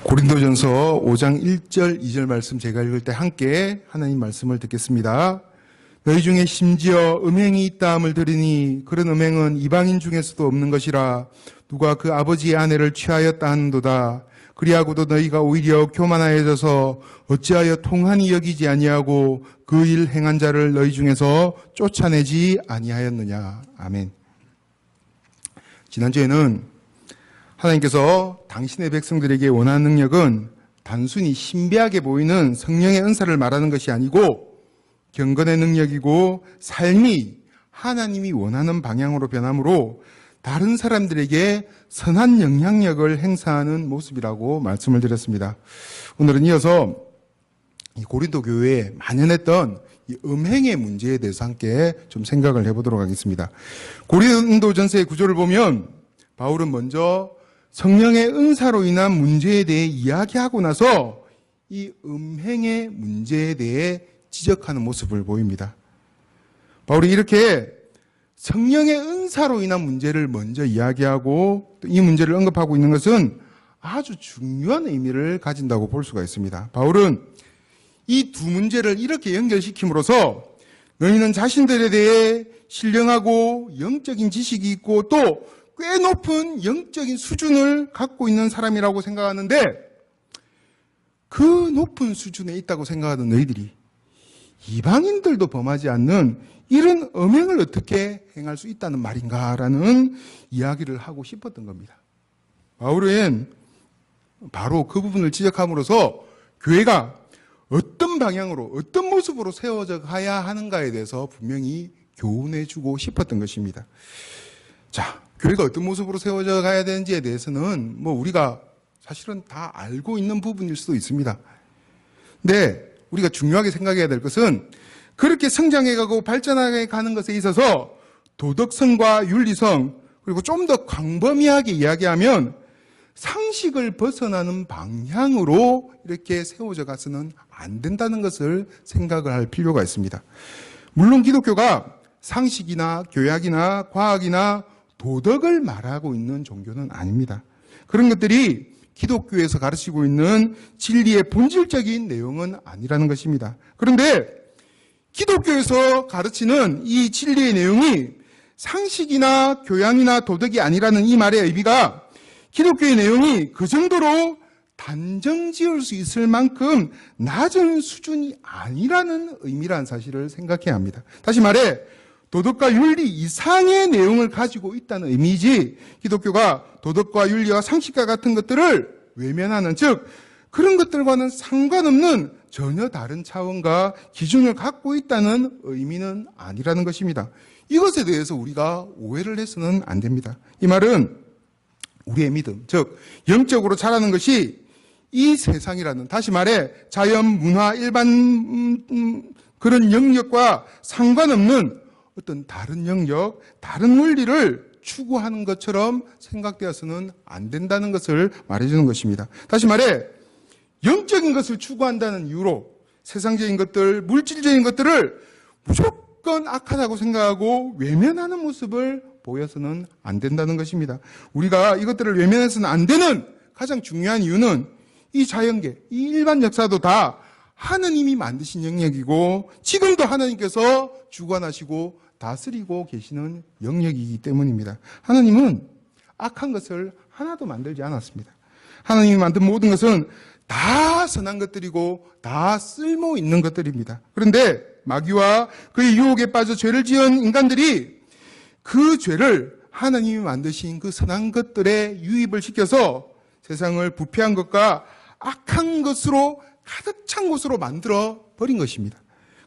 고린도전서 5장 1절 2절 말씀 제가 읽을 때 함께 하나님 말씀을 듣겠습니다. 너희 중에 심지어 음행이 있다함을 들으니 그런 음행은 이방인 중에서도 없는 것이라. 누가 그 아버지의 아내를 취하였다 하는도다. 그리하고도 너희가 오히려 교만하여져서 어찌하여 통한이 여기지 아니하고 그 일 행한 자를 너희 중에서 쫓아내지 아니하였느냐. 아멘. 지난주에는 하나님께서 당신의 백성들에게 원하는 능력은 단순히 신비하게 보이는 성령의 은사를 말하는 것이 아니고 경건의 능력이고 삶이 하나님이 원하는 방향으로 변함으로 다른 사람들에게 선한 영향력을 행사하는 모습이라고 말씀을 드렸습니다. 오늘은 이어서 이 고린도 교회에 만연했던 이 음행의 문제에 대해서 함께 좀 생각을 해보도록 하겠습니다. 고린도전서의 구조를 보면 바울은 먼저 성령의 은사로 인한 문제에 대해 이야기하고 나서 이 음행의 문제에 대해 지적하는 모습을 보입니다. 바울이 이렇게 성령의 은사로 인한 문제를 먼저 이야기하고 이 문제를 언급하고 있는 것은 아주 중요한 의미를 가진다고 볼 수가 있습니다. 바울은 이 두 문제를 이렇게 연결시킴으로써 너희는 자신들에 대해 신령하고 영적인 지식이 있고 또 꽤 높은 영적인 수준을 갖고 있는 사람이라고 생각하는데 그 높은 수준에 있다고 생각하는 너희들이 이방인들도 범하지 않는 이런 음행을 어떻게 행할 수 있다는 말인가라는 이야기를 하고 싶었던 겁니다. 바울은 바로 그 부분을 지적함으로써 교회가 어떤 방향으로 어떤 모습으로 세워져 가야 하는가에 대해서 분명히 교훈해주고 싶었던 것입니다. 자, 교회가 어떤 모습으로 세워져 가야 되는지에 대해서는 우리가 사실은 다 알고 있는 부분일 수도 있습니다. 근데 우리가 중요하게 생각해야 될 것은 그렇게 성장해가고 발전해 가는 것에 있어서 도덕성과 윤리성 그리고 좀 더 광범위하게 이야기하면 상식을 벗어나는 방향으로 이렇게 세워져 가서는 안 된다는 것을 생각을 할 필요가 있습니다. 물론 기독교가 상식이나 교약이나 과학이나 도덕을 말하고 있는 종교는 아닙니다. 그런 것들이 기독교에서 가르치고 있는 진리의 본질적인 내용은 아니라는 것입니다. 그런데 기독교에서 가르치는 이 진리의 내용이 상식이나 교양이나 도덕이 아니라는 이 말의 의미가 기독교의 내용이 그 정도로 단정 지을 수 있을 만큼 낮은 수준이 아니라는 의미라는 사실을 생각해야 합니다. 다시 말해 도덕과 윤리 이상의 내용을 가지고 있다는 의미이지 기독교가 도덕과 윤리와 상식과 같은 것들을 외면하는 즉 그런 것들과는 상관없는 전혀 다른 차원과 기준을 갖고 있다는 의미는 아니라는 것입니다. 이것에 대해서 우리가 오해를 해서는 안 됩니다. 이 말은 우리의 믿음, 즉 영적으로 자라는 것이 이 세상이라는 다시 말해 자연, 문화, 일반 그런 영역과 상관없는 어떤 다른 영역, 다른 원리를 추구하는 것처럼 생각되어서는 안 된다는 것을 말해주는 것입니다. 다시 말해 영적인 것을 추구한다는 이유로 세상적인 것들, 물질적인 것들을 무조건 악하다고 생각하고 외면하는 모습을 보여서는 안 된다는 것입니다. 우리가 이것들을 외면해서는 안 되는 가장 중요한 이유는 이 자연계, 이 일반 역사도 다 하나님이 만드신 영역이고 지금도 하나님께서 주관하시고 다스리고 계시는 영역이기 때문입니다. 하나님은 악한 것을 하나도 만들지 않았습니다. 하나님이 만든 모든 것은 다 선한 것들이고 다 쓸모 있는 것들입니다. 그런데 마귀와 그의 유혹에 빠져 죄를 지은 인간들이 그 죄를 하나님이 만드신 그 선한 것들에 유입을 시켜서 세상을 부패한 것과 악한 것으로 가득 찬 곳으로 만들어 버린 것입니다.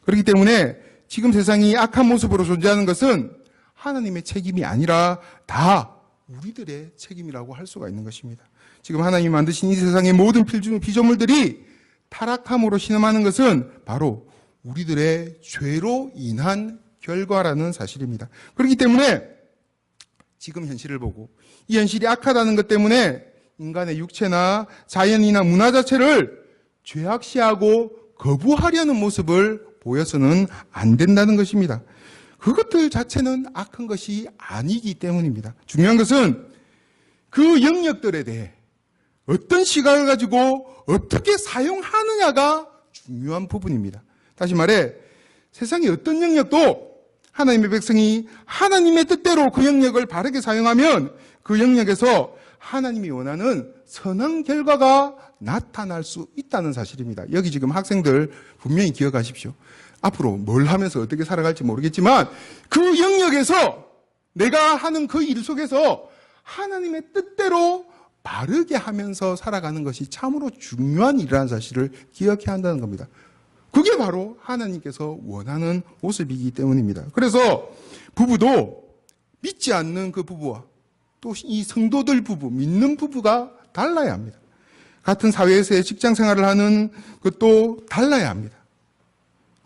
그렇기 때문에 지금 세상이 악한 모습으로 존재하는 것은 하나님의 책임이 아니라 다 우리들의 책임이라고 할 수가 있는 것입니다. 지금 하나님이 만드신 이 세상의 모든 피조물들이 타락함으로 신음하는 것은 바로 우리들의 죄로 인한 결과라는 사실입니다. 그렇기 때문에 지금 현실을 보고 이 현실이 악하다는 것 때문에 인간의 육체나 자연이나 문화 자체를 죄악시하고 거부하려는 모습을 보여서는 안 된다는 것입니다. 그것들 자체는 악한 것이 아니기 때문입니다. 중요한 것은 그 영역들에 대해 어떤 시각을 가지고 어떻게 사용하느냐가 중요한 부분입니다. 다시 말해 세상의 어떤 영역도 하나님의 백성이 하나님의 뜻대로 그 영역을 바르게 사용하면 그 영역에서 하나님이 원하는 선한 결과가 나타날 수 있다는 사실입니다. 여기 지금 학생들 분명히 기억하십시오. 앞으로 뭘 하면서 어떻게 살아갈지 모르겠지만 그 영역에서 내가 하는 그 일 속에서 하나님의 뜻대로 바르게 하면서 살아가는 것이 참으로 중요한 일이라는 사실을 기억해야 한다는 겁니다. 그게 바로 하나님께서 원하는 모습이기 때문입니다. 그래서 부부도 믿지 않는 그 부부와 또 이 성도들 부부, 믿는 부부가 달라야 합니다. 같은 사회에서의 직장 생활을 하는 것도 달라야 합니다.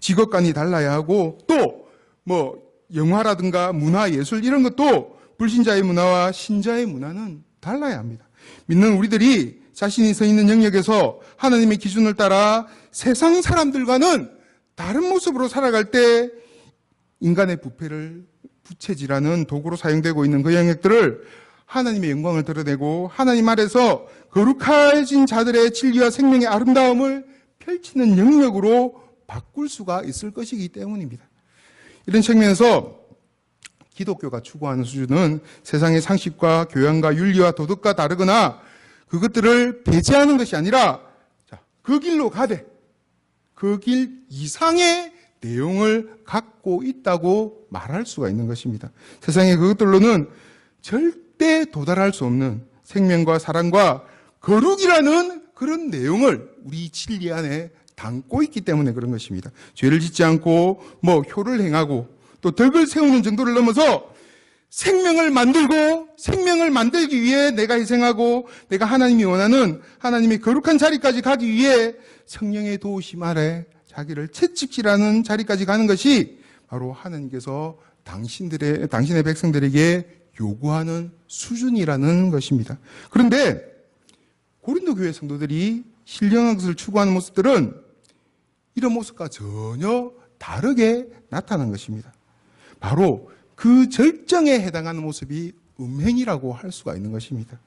직업관이 달라야 하고 또 영화라든가 문화, 예술 이런 것도 불신자의 문화와 신자의 문화는 달라야 합니다. 믿는 우리들이 자신이 서 있는 영역에서 하나님의 기준을 따라 세상 사람들과는 다른 모습으로 살아갈 때 인간의 부패를 부채질하는 도구로 사용되고 있는 그 영역들을 하나님의 영광을 드러내고 하나님 아래서 거룩해진 자들의 진리와 생명의 아름다움을 펼치는 영역으로 바꿀 수가 있을 것이기 때문입니다. 이런 측면에서 기독교가 추구하는 수준은 세상의 상식과 교양과 윤리와 도덕과 다르거나 그것들을 배제하는 것이 아니라 그 길로 가되 그 길 이상의 내용을 갖고 있다고 말할 수가 있는 것입니다. 세상의 그것들로는 절대 도달할 수 없는 생명과 사랑과 거룩이라는 그런 내용을 우리 진리 안에 담고 있기 때문에 그런 것입니다. 죄를 짓지 않고 효를 행하고 또 덕을 세우는 정도를 넘어서 생명을 만들고 생명을 만들기 위해 내가 희생하고 내가 하나님이 원하는 하나님의 거룩한 자리까지 가기 위해 성령의 도우심 아래 자기를 채찍질하는 자리까지 가는 것이 바로 하나님께서 당신의 백성들에게 요구하는 수준이라는 것입니다. 그런데 고린도 교회 성도들이 신령한 것을 추구하는 모습들은 이런 모습과 전혀 다르게 나타난 것입니다. 바로 그 절정에 해당하는 모습이 음행이라고 할 수가 있는 것입니다.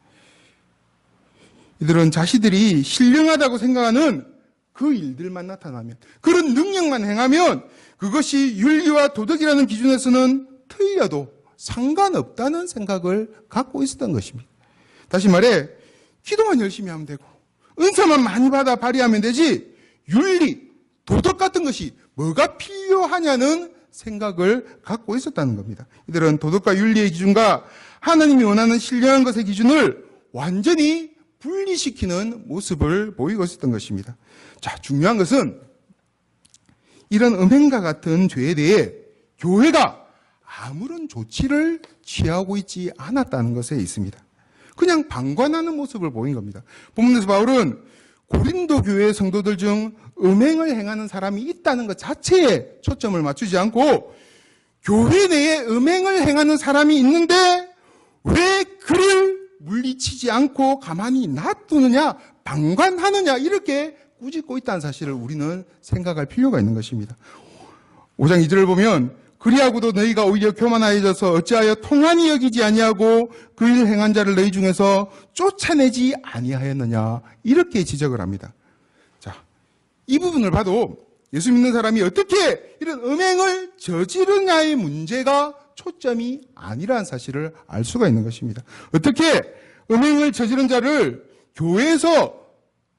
이들은 자신들이 신령하다고 생각하는 그 일들만 나타나면, 그런 능력만 행하면 그것이 윤리와 도덕이라는 기준에서는 틀려도 상관없다는 생각을 갖고 있었던 것입니다. 다시 말해 기도만 열심히 하면 되고 은사만 많이 받아 발휘하면 되지 윤리, 도덕 같은 것이 뭐가 필요하냐는 생각을 갖고 있었다는 겁니다. 이들은 도덕과 윤리의 기준과 하나님이 원하는 신령한 것의 기준을 완전히 분리시키는 모습을 보이고 있었던 것입니다. 자, 중요한 것은 이런 음행과 같은 죄에 대해 교회가 아무런 조치를 취하고 있지 않았다는 것에 있습니다. 그냥 방관하는 모습을 보인 겁니다. 본문에서 바울은 고린도 교회 성도들 중 음행을 행하는 사람이 있다는 것 자체에 초점을 맞추지 않고 교회 내에 음행을 행하는 사람이 있는데 왜 그를 물리치지 않고 가만히 놔두느냐, 방관하느냐 이렇게 꾸짖고 있다는 사실을 우리는 생각할 필요가 있는 것입니다. 5장 2절을 보면 그리하고도 너희가 오히려 교만하여져서 어찌하여 통한이 여기지 아니하고 그 일 행한 자를 너희 중에서 쫓아내지 아니하였느냐 이렇게 지적을 합니다. 자, 이 부분을 봐도 예수 믿는 사람이 어떻게 이런 음행을 저지르냐의 문제가 초점이 아니라는 사실을 알 수가 있는 것입니다. 어떻게 음행을 저지른 자를 교회에서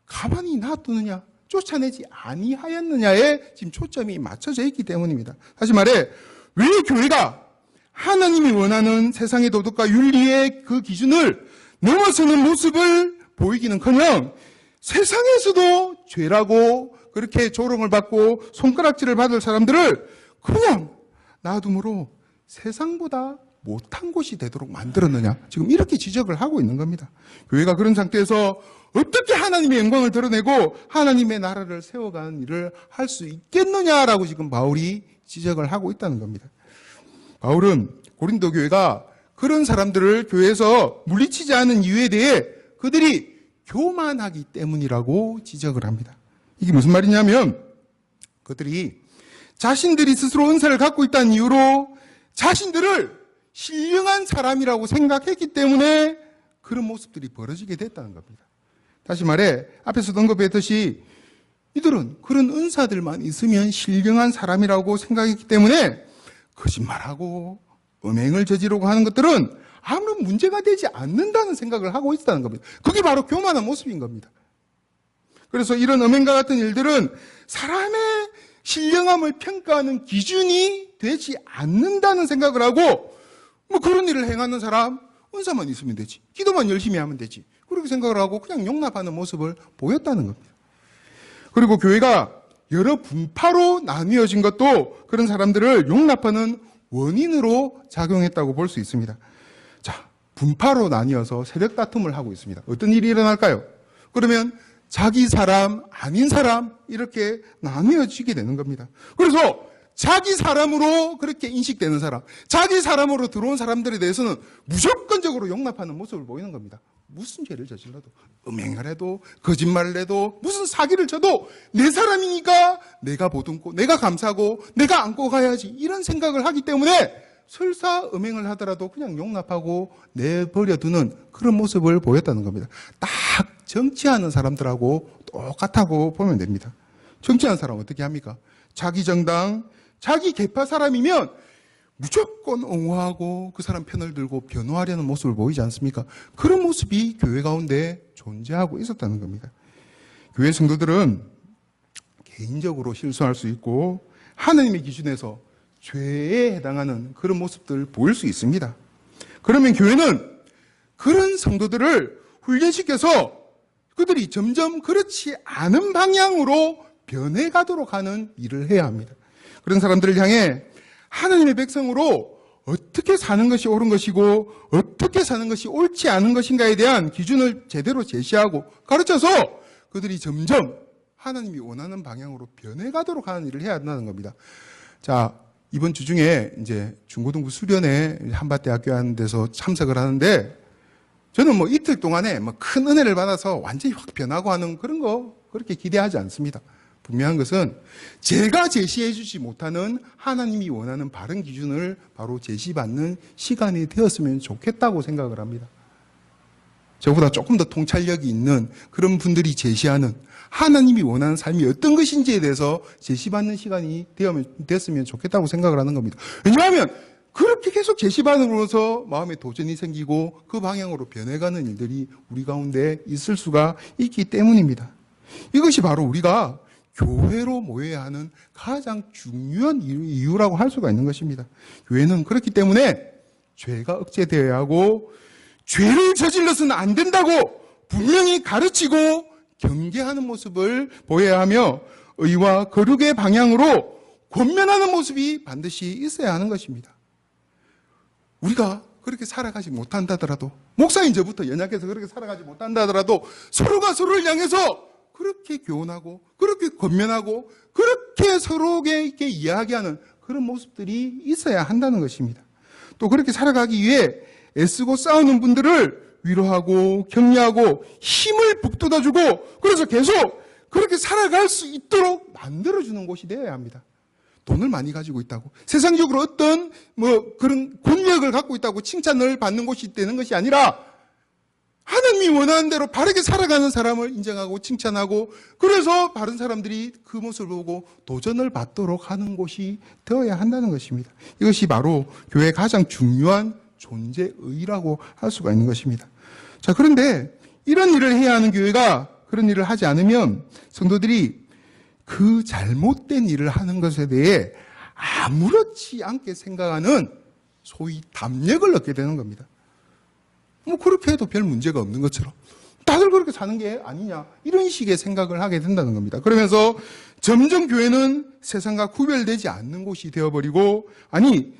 가만히 놔두느냐, 쫓아내지 아니하였느냐에 지금 초점이 맞춰져 있기 때문입니다. 다시 말해 왜 교회가 하나님이 원하는 세상의 도덕과 윤리의 그 기준을 넘어서는 모습을 보이기는커녕 세상에서도 죄라고 그렇게 조롱을 받고 손가락질을 받을 사람들을 그냥 놔둠으로 세상보다 못한 곳이 되도록 만들었느냐, 지금 이렇게 지적을 하고 있는 겁니다. 교회가 그런 상태에서 어떻게 하나님의 영광을 드러내고 하나님의 나라를 세워가는 일을 할 수 있겠느냐라고 지금 바울이 지적을 하고 있다는 겁니다. 바울은 고린도 교회가 그런 사람들을 교회에서 물리치지 않은 이유에 대해 그들이 교만하기 때문이라고 지적을 합니다. 이게 무슨 말이냐면 그들이 자신들이 스스로 은사를 갖고 있다는 이유로 자신들을 신령한 사람이라고 생각했기 때문에 그런 모습들이 벌어지게 됐다는 겁니다. 다시 말해 앞에서도 언급했듯이 이들은 그런 은사들만 있으면 신령한 사람이라고 생각했기 때문에 거짓말하고 음행을 저지르고 하는 것들은 아무런 문제가 되지 않는다는 생각을 하고 있다는 겁니다. 그게 바로 교만한 모습인 겁니다. 그래서 이런 음행과 같은 일들은 사람의 신령함을 평가하는 기준이 되지 않는다는 생각을 하고 뭐 그런 일을 행하는 사람 은사만 있으면 되지, 기도만 열심히 하면 되지, 그렇게 생각을 하고 그냥 용납하는 모습을 보였다는 겁니다. 그리고 교회가 여러 분파로 나뉘어진 것도 그런 사람들을 용납하는 원인으로 작용했다고 볼 수 있습니다. 자, 분파로 나뉘어서 세력 다툼을 하고 있습니다. 어떤 일이 일어날까요? 그러면 자기 사람, 아닌 사람 이렇게 나뉘어지게 되는 겁니다. 그래서 자기 사람으로 그렇게 인식되는 사람, 자기 사람으로 들어온 사람들에 대해서는 무조건적으로 용납하는 모습을 보이는 겁니다. 무슨 죄를 저질러도, 음행을 해도, 거짓말을 해도, 무슨 사기를 쳐도 내 사람이니까 내가 보듬고, 내가 감싸고, 내가 안고 가야지 이런 생각을 하기 때문에 설사 음행을 하더라도 그냥 용납하고 내버려두는 그런 모습을 보였다는 겁니다. 딱 정치하는 사람들하고 똑같다고 보면 됩니다. 정치하는 사람은 어떻게 합니까? 자기 정당, 자기 계파 사람이면 무조건 옹호하고 그 사람 편을 들고 변호하려는 모습을 보이지 않습니까? 그런 모습이 교회 가운데 존재하고 있었다는 겁니다. 교회 성도들은 개인적으로 실수할 수 있고 하나님의 기준에서 죄에 해당하는 그런 모습들을 보일 수 있습니다. 그러면 교회는 그런 성도들을 훈련시켜서 그들이 점점 그렇지 않은 방향으로 변해가도록 하는 일을 해야 합니다. 그런 사람들을 향해 하나님의 백성으로 어떻게 사는 것이 옳은 것이고 어떻게 사는 것이 옳지 않은 것인가에 대한 기준을 제대로 제시하고 가르쳐서 그들이 점점 하나님이 원하는 방향으로 변해가도록 하는 일을 해야 한다는 겁니다. 자, 이번 주 중에 이제 중고등부 수련회 한밭대학교 하는 데서 참석을 하는데 저는 뭐 이틀 동안에 뭐 큰 은혜를 받아서 완전히 확 변하고 하는 그런 거 그렇게 기대하지 않습니다. 분명한 것은 제가 제시해 주지 못하는 하나님이 원하는 바른 기준을 바로 제시받는 시간이 되었으면 좋겠다고 생각을 합니다. 저보다 조금 더 통찰력이 있는 그런 분들이 제시하는 하나님이 원하는 삶이 어떤 것인지에 대해서 제시받는 시간이 됐으면 좋겠다고 생각을 하는 겁니다. 왜냐하면 그렇게 계속 제시받으면서 마음에 도전이 생기고 그 방향으로 변해가는 일들이 우리 가운데 있을 수가 있기 때문입니다. 이것이 바로 우리가 교회로 모여야 하는 가장 중요한 이유라고 할 수가 있는 것입니다. 교회는 그렇기 때문에 죄가 억제되어야 하고 죄를 저질러서는 안 된다고 분명히 가르치고 경계하는 모습을 보여야 하며 의와 거룩의 방향으로 권면하는 모습이 반드시 있어야 하는 것입니다. 우리가 그렇게 살아가지 못한다더라도 목사인 저부터 연약해서 그렇게 살아가지 못한다더라도 서로가 서로를 향해서 그렇게 교훈하고 그렇게 권면하고 그렇게 서로에게 이야기하는 그런 모습들이 있어야 한다는 것입니다. 또 그렇게 살아가기 위해 애쓰고 싸우는 분들을 위로하고 격려하고 힘을 북돋아주고 그래서 계속 그렇게 살아갈 수 있도록 만들어주는 곳이 되어야 합니다. 돈을 많이 가지고 있다고 세상적으로 어떤 그런 권력을 갖고 있다고 칭찬을 받는 곳이 되는 것이 아니라 하나님이 원하는 대로 바르게 살아가는 사람을 인정하고 칭찬하고 그래서 바른 사람들이 그 모습을 보고 도전을 받도록 하는 곳이 되어야 한다는 것입니다. 이것이 바로 교회의 가장 중요한 존재의라고 할 수가 있는 것입니다. 자, 그런데 이런 일을 해야 하는 교회가 그런 일을 하지 않으면 성도들이 그 잘못된 일을 하는 것에 대해 아무렇지 않게 생각하는 소위 담력을 얻게 되는 겁니다. 뭐 그렇게 해도 별 문제가 없는 것처럼 다들 그렇게 사는 게 아니냐 이런 식의 생각을 하게 된다는 겁니다. 그러면서 점점 교회는 세상과 구별되지 않는 곳이 되어버리고 아니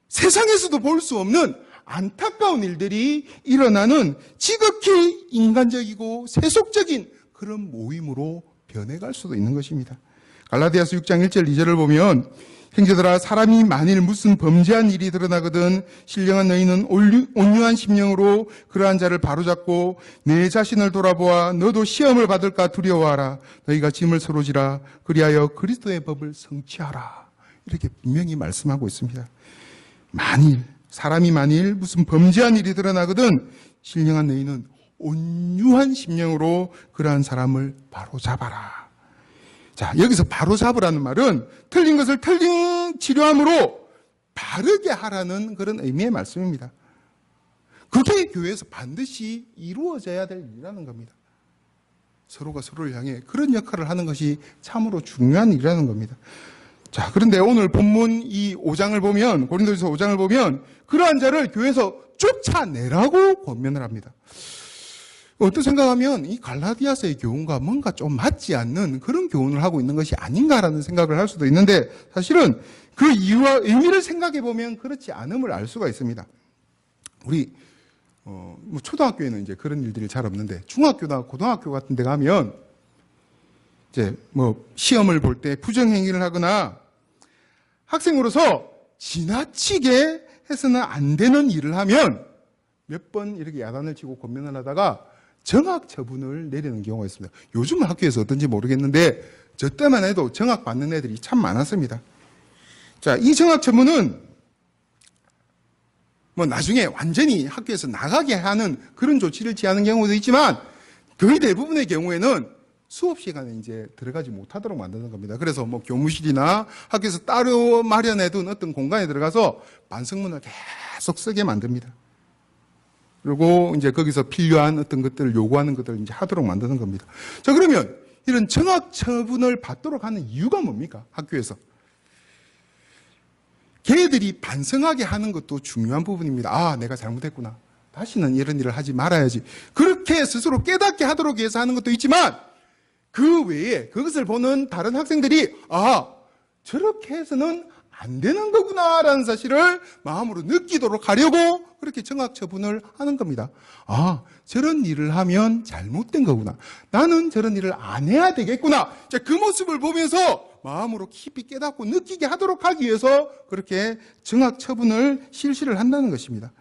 세상에서도 볼 수 없는 안타까운 일들이 일어나는 지극히 인간적이고 세속적인 그런 모임으로 변해갈 수도 있는 것입니다. 갈라디아서 6장 1절 2절을 보면 형제들아 사람이 만일 무슨 범죄한 일이 드러나거든 신령한 너희는 온유한 심령으로 그러한 자를 바로잡고 내 자신을 돌아보아 너도 시험을 받을까 두려워하라. 너희가 짐을 서로 지라. 그리하여 그리스도의 법을 성취하라. 이렇게 분명히 말씀하고 있습니다. 사람이 만일 무슨 범죄한 일이 드러나거든 신령한 너희는 온유한 심령으로 그러한 사람을 바로잡아라. 자, 여기서 바로잡으라는 말은 틀린 것을 틀린 치료함으로 바르게 하라는 그런 의미의 말씀입니다. 그게 교회에서 반드시 이루어져야 될 일이라는 겁니다. 서로가 서로를 향해 그런 역할을 하는 것이 참으로 중요한 일이라는 겁니다. 자, 그런데 오늘 본문 이 5장을 보면, 고린도전서 5장을 보면 그러한 자를 교회에서 쫓아내라고 권면을 합니다. 어떤 생각하면 이 갈라디아서의 교훈과 뭔가 좀 맞지 않는 그런 교훈을 하고 있는 것이 아닌가라는 생각을 할 수도 있는데, 사실은 그 이유와 의미를 생각해 보면 그렇지 않음을 알 수가 있습니다. 우리 뭐 초등학교에는 이제 그런 일들이 잘 없는데, 중학교나 고등학교 같은 데 가면 이제 뭐 시험을 볼 때 부정행위를 하거나 학생으로서 지나치게 해서는 안 되는 일을 하면 몇 번 이렇게 야단을 치고 권면을 하다가 정학 처분을 내리는 경우가 있습니다. 요즘은 학교에서 어떤지 모르겠는데 저 때만 해도 정학 받는 애들이 참 많았습니다. 자, 이 정학 처분은 뭐 나중에 완전히 학교에서 나가게 하는 그런 조치를 취하는 경우도 있지만, 거의 대부분의 경우에는 수업 시간에 이제 들어가지 못하도록 만드는 겁니다. 그래서 뭐 교무실이나 학교에서 따로 마련해둔 어떤 공간에 들어가서 반성문을 계속 쓰게 만듭니다. 그리고 이제 거기서 필요한 어떤 것들을 요구하는 것들을 이제 하도록 만드는 겁니다. 자, 그러면 이런 정학 처분을 받도록 하는 이유가 뭡니까? 학교에서. 걔들이 반성하게 하는 것도 중요한 부분입니다. 아, 내가 잘못했구나. 다시는 이런 일을 하지 말아야지. 그렇게 스스로 깨닫게 하도록 위해서 하는 것도 있지만, 그 외에 그것을 보는 다른 학생들이 아, 저렇게 해서는 안 되는 거구나라는 사실을 마음으로 느끼도록 하려고 그렇게 정학 처분을 하는 겁니다. 아, 저런 일을 하면 잘못된 거구나. 나는 저런 일을 안 해야 되겠구나. 자, 그 모습을 보면서 마음으로 깊이 깨닫고 느끼게 하도록 하기 위해서 그렇게 정학 처분을 실시를 한다는 것입니다.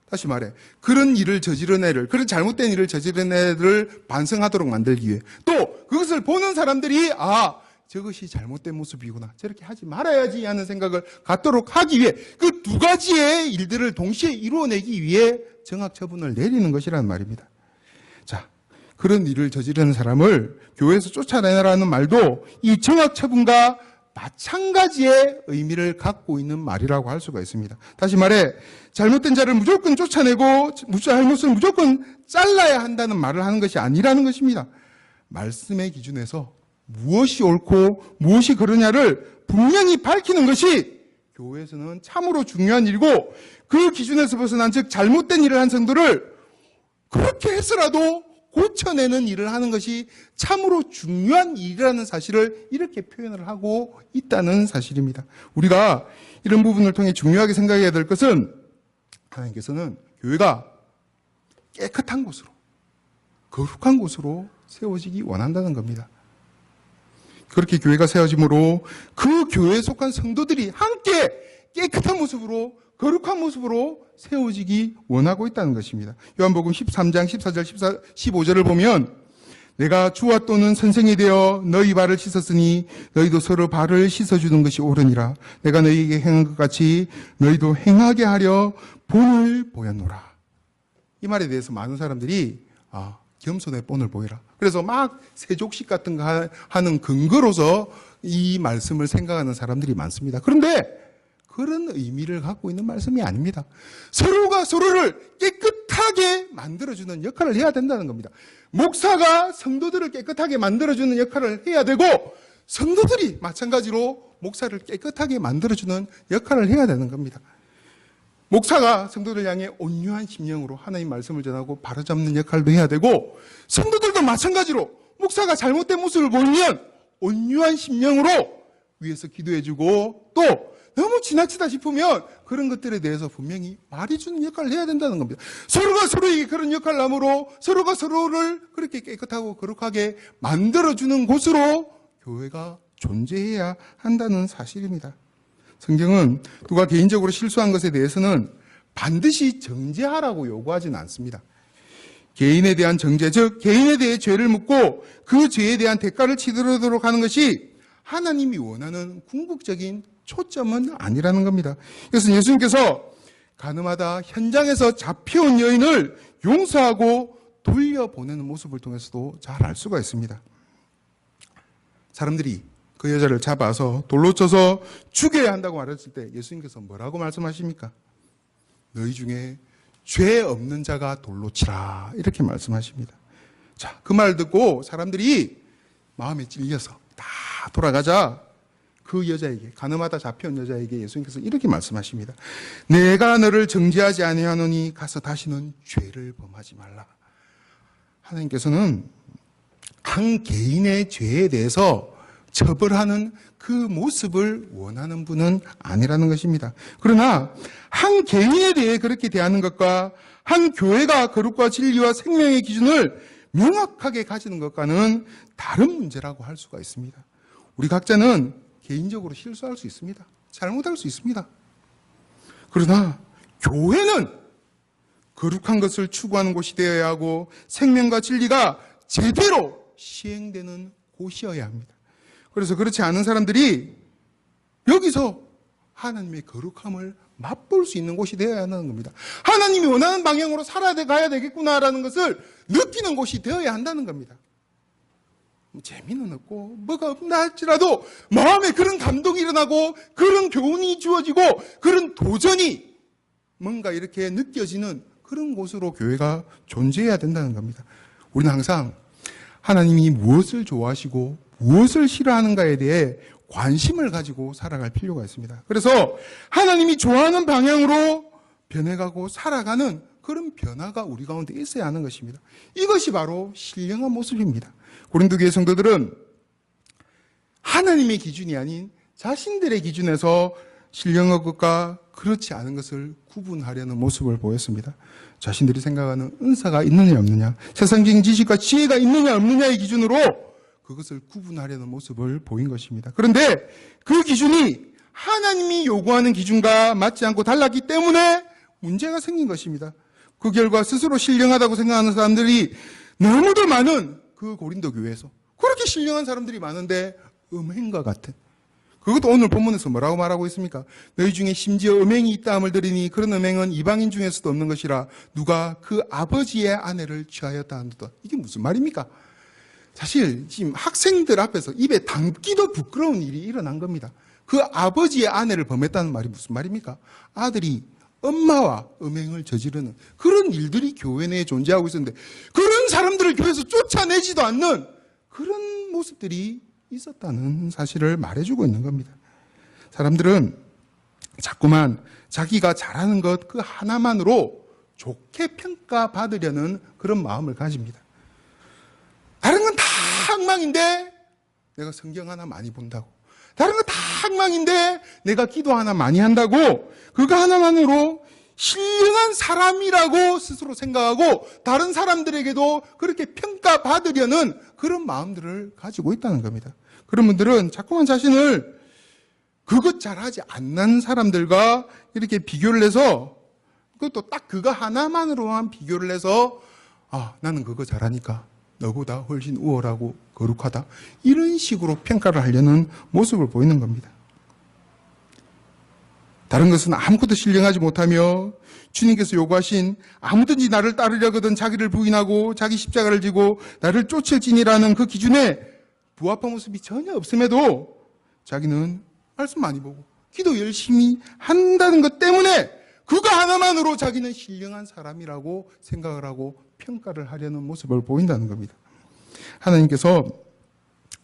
다시 말해, 그런 일을 저지른 애를, 그런 잘못된 일을 저지른 애를 반성하도록 만들기 위해, 또 그것을 보는 사람들이 아, 저것이 잘못된 모습이구나, 저렇게 하지 말아야지 하는 생각을 갖도록 하기 위해, 그 두 가지의 일들을 동시에 이루어내기 위해 정학 처분을 내리는 것이라는 말입니다. 자, 그런 일을 저지르는 사람을 교회에서 쫓아내라는 말도 이 정학 처분과 마찬가지의 의미를 갖고 있는 말이라고 할 수가 있습니다. 다시 말해, 잘못된 자를 무조건 쫓아내고 잘못을 무조건 잘라야 한다는 말을 하는 것이 아니라는 것입니다. 말씀의 기준에서 무엇이 옳고 무엇이 그러냐를 분명히 밝히는 것이 교회에서는 참으로 중요한 일이고, 그 기준에서 벗어난, 즉 잘못된 일을 한 성도를 그렇게 해서라도 고쳐내는 일을 하는 것이 참으로 중요한 일이라는 사실을 이렇게 표현을 하고 있다는 사실입니다. 우리가 이런 부분을 통해 중요하게 생각해야 될 것은, 하나님께서는 교회가 깨끗한 곳으로, 거룩한 곳으로 세워지기 원한다는 겁니다. 그렇게 교회가 세워짐으로 그 교회에 속한 성도들이 함께 깨끗한 모습으로, 거룩한 모습으로 세워지기 원하고 있다는 것입니다. 요한복음 13장 14절 15절을 보면, 내가 주와 또는 선생이 되어 너희 발을 씻었으니 너희도 서로 발을 씻어주는 것이 옳으니라. 내가 너희에게 행한 것 같이 너희도 행하게 하려 본을 보였노라. 이 말에 대해서 많은 사람들이 겸손의 본을 보여라. 그래서 막 세족식 같은 거 하는 근거로서 이 말씀을 생각하는 사람들이 많습니다. 그런데 그런 의미를 갖고 있는 말씀이 아닙니다. 서로가 서로를 깨끗하게 만들어주는 역할을 해야 된다는 겁니다. 목사가 성도들을 깨끗하게 만들어주는 역할을 해야 되고, 성도들이 마찬가지로 목사를 깨끗하게 만들어주는 역할을 해야 되는 겁니다. 목사가 성도들 향해 온유한 심령으로 하나님 말씀을 전하고 바로잡는 역할도 해야 되고, 성도들도 마찬가지로 목사가 잘못된 모습을 보이면 온유한 심령으로 위에서 기도해주고, 또 너무 지나치다 싶으면 그런 것들에 대해서 분명히 말해주는 역할을 해야 된다는 겁니다. 서로가 서로에게 그런 역할을 함으로 서로가 서로를 그렇게 깨끗하고 거룩하게 만들어주는 곳으로 교회가 존재해야 한다는 사실입니다. 성경은 누가 개인적으로 실수한 것에 대해서는 반드시 정죄하라고 요구하지는 않습니다. 개인에 대한 정죄, 즉 개인에 대해 죄를 묻고 그 죄에 대한 대가를 치르도록 하는 것이 하나님이 원하는 궁극적인 초점은 아니라는 겁니다. 그래서 예수님께서 가늠하다 현장에서 잡혀온 여인을 용서하고 돌려보내는 모습을 통해서도 잘 알 수가 있습니다. 사람들이 그 여자를 잡아서 돌로 쳐서 죽여야 한다고 말했을 때 예수님께서 뭐라고 말씀하십니까? 너희 중에 죄 없는 자가 돌로 치라, 이렇게 말씀하십니다. 자, 그 말 듣고 사람들이 마음에 찔려서 다 돌아가자 그 여자에게, 간음하다 잡혀온 여자에게 예수님께서 이렇게 말씀하십니다. 내가 너를 정죄하지 아니하노니 가서 다시는 죄를 범하지 말라. 하나님께서는 한 개인의 죄에 대해서 처벌하는 그 모습을 원하는 분은 아니라는 것입니다. 그러나 한 개인에 대해 그렇게 대하는 것과 한 교회가 거룩과 진리와 생명의 기준을 명확하게 가지는 것과는 다른 문제라고 할 수가 있습니다. 우리 각자는 개인적으로 실수할 수 있습니다. 잘못할 수 있습니다. 그러나 교회는 거룩한 것을 추구하는 곳이 되어야 하고 생명과 진리가 제대로 시행되는 곳이어야 합니다. 그래서 그렇지 않은 사람들이 여기서 하나님의 거룩함을 맛볼 수 있는 곳이 되어야 한다는 겁니다. 하나님이 원하는 방향으로 살아가야 되겠구나라는 것을 느끼는 곳이 되어야 한다는 겁니다. 재미는 없고 뭐가 없나 할지라도 마음에 그런 감동이 일어나고 그런 교훈이 주어지고 그런 도전이 뭔가 이렇게 느껴지는 그런 곳으로 교회가 존재해야 된다는 겁니다. 우리는 항상 하나님이 무엇을 좋아하시고 무엇을 싫어하는가에 대해 관심을 가지고 살아갈 필요가 있습니다. 그래서 하나님이 좋아하는 방향으로 변해가고 살아가는 그런 변화가 우리 가운데 있어야 하는 것입니다. 이것이 바로 신령한 모습입니다. 고린도 교회 성도들은 하나님의 기준이 아닌 자신들의 기준에서 신령한 것과 그렇지 않은 것을 구분하려는 모습을 보였습니다. 자신들이 생각하는 은사가 있느냐 없느냐, 세상적인 지식과 지혜가 있느냐 없느냐의 기준으로 그것을 구분하려는 모습을 보인 것입니다. 그런데 그 기준이 하나님이 요구하는 기준과 맞지 않고 달랐기 때문에 문제가 생긴 것입니다. 그 결과 스스로 신령하다고 생각하는 사람들이 너무도 많은 그 고린도 교회에서, 그렇게 신령한 사람들이 많은데 음행과 같은, 그것도 오늘 본문에서 뭐라고 말하고 있습니까? 너희 중에 심지어 음행이 있다함을 들으니 그런 음행은 이방인 중에서도 없는 것이라 누가 그 아버지의 아내를 취하였다 한다. 이게 무슨 말입니까? 사실 지금 학생들 앞에서 입에 담기도 부끄러운 일이 일어난 겁니다. 그 아버지의 아내를 범했다는 말이 무슨 말입니까? 아들이 엄마와 음행을 저지르는 그런 일들이 교회 내에 존재하고 있었는데 그런 사람들을 교회에서 쫓아내지도 않는 그런 모습들이 있었다는 사실을 말해주고 있는 겁니다. 사람들은 자꾸만 자기가 잘하는 것 그 하나만으로 좋게 평가받으려는 그런 마음을 가집니다. 다른 건 다 엉망인데 내가 성경 하나 많이 본다고, 다른 건 다 엉망인데 내가 기도 하나 많이 한다고, 그거 하나만으로 신령한 사람이라고 스스로 생각하고 다른 사람들에게도 그렇게 평가받으려는 그런 마음들을 가지고 있다는 겁니다. 그런 분들은 자꾸만 자신을 그것 잘하지 않는 사람들과 이렇게 비교를 해서, 그것도 딱 그거 하나만으로만 비교를 해서 나는 그거 잘하니까 너보다 훨씬 우월하고 거룩하다, 이런 식으로 평가를 하려는 모습을 보이는 겁니다. 다른 것은 아무것도 신령하지 못하며 주님께서 요구하신 아무든지 나를 따르려거든 자기를 부인하고 자기 십자가를 지고 나를 쫓을지니라는 그 기준에 부합한 모습이 전혀 없음에도 자기는 말씀 많이 보고 기도 열심히 한다는 것 때문에 그거 하나만으로 자기는 신령한 사람이라고 생각을 하고 평가를 하려는 모습을 보인다는 겁니다. 하나님께서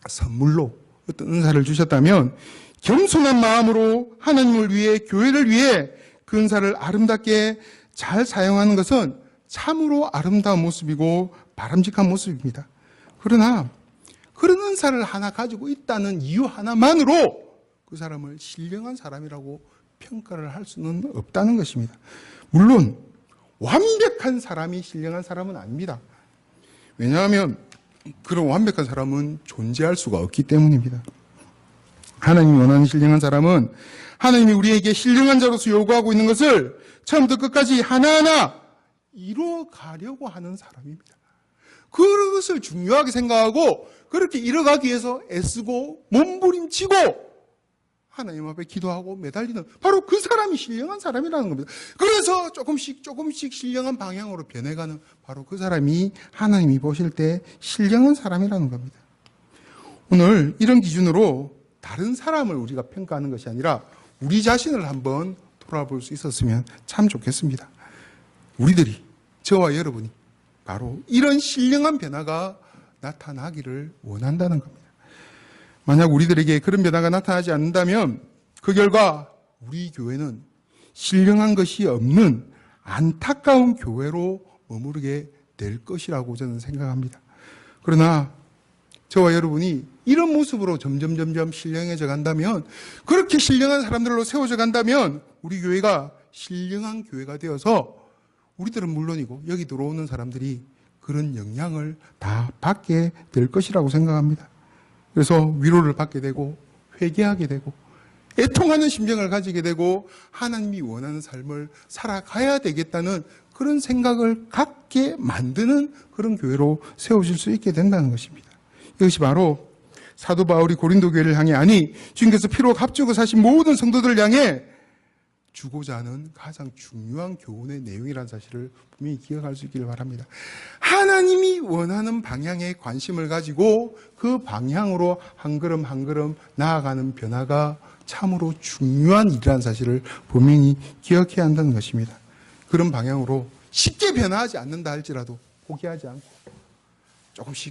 선물로 어떤 은사를 주셨다면 겸손한 마음으로 하나님을 위해, 교회를 위해 그 은사를 아름답게 잘 사용하는 것은 참으로 아름다운 모습이고 바람직한 모습입니다. 그러나 그런 은사를 하나 가지고 있다는 이유 하나만으로 그 사람을 신령한 사람이라고 평가를 할 수는 없다는 것입니다. 물론 완벽한 사람이 신령한 사람은 아닙니다. 왜냐하면 그런 완벽한 사람은 존재할 수가 없기 때문입니다. 하나님이 원하는 신령한 사람은 하나님이 우리에게 신령한 자로서 요구하고 있는 것을 처음부터 끝까지 하나하나 이뤄가려고 하는 사람입니다. 그것을 중요하게 생각하고 그렇게 이뤄가기 위해서 애쓰고 몸부림치고 하나님 앞에 기도하고 매달리는 바로 그 사람이 신령한 사람이라는 겁니다. 그래서 조금씩 신령한 방향으로 변해가는 바로 그 사람이 하나님이 보실 때 신령한 사람이라는 겁니다. 오늘 이런 기준으로 다른 사람을 우리가 평가하는 것이 아니라 우리 자신을 한번 돌아볼 수 있었으면 참 좋겠습니다. 우리들이, 저와 여러분이 바로 이런 신령한 변화가 나타나기를 원한다는 겁니다. 만약 우리들에게 그런 변화가 나타나지 않는다면 그 결과 우리 교회는 신령한 것이 없는 안타까운 교회로 머무르게 될 것이라고 저는 생각합니다. 그러나 저와 여러분이 이런 모습으로 점점 신령해져 간다면, 그렇게 신령한 사람들로 세워져 간다면 우리 교회가 신령한 교회가 되어서 우리들은 물론이고 여기 들어오는 사람들이 그런 영향을 다 받게 될 것이라고 생각합니다. 그래서 위로를 받게 되고 회개하게 되고 애통하는 심정을 가지게 되고 하나님이 원하는 삶을 살아가야 되겠다는 그런 생각을 갖게 만드는 그런 교회로 세워질 수 있게 된다는 것입니다. 이것이 바로 사도 바울이 고린도 교회를 향해, 아니 주님께서 피로 값주고 사신 모든 성도들을 향해 주고자 하는 가장 중요한 교훈의 내용이라는 사실을 분명히 기억할 수 있기를 바랍니다. 하나님이 원하는 방향에 관심을 가지고 그 방향으로 한 걸음 한 걸음 나아가는 변화가 참으로 중요한 일이라는 사실을 분명히 기억해야 한다는 것입니다. 그런 방향으로 쉽게 변화하지 않는다 할지라도 포기하지 않고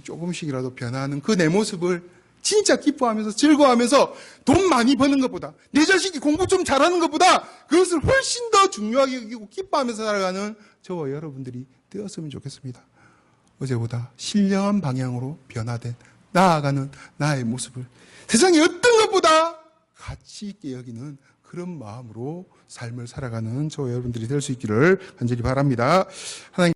조금씩이라도 변화하는 그 내 모습을 진짜 기뻐하면서 즐거워하면서 돈 많이 버는 것보다, 내 자식이 공부 좀 잘하는 것보다 그것을 훨씬 더 중요하게 여기고 기뻐하면서 살아가는 저와 여러분들이 되었으면 좋겠습니다. 어제보다 신령한 방향으로 변화된 나아가는 나의 모습을 세상의 어떤 것보다 가치 있게 여기는 그런 마음으로 삶을 살아가는 저와 여러분들이 될 수 있기를 간절히 바랍니다. 하나님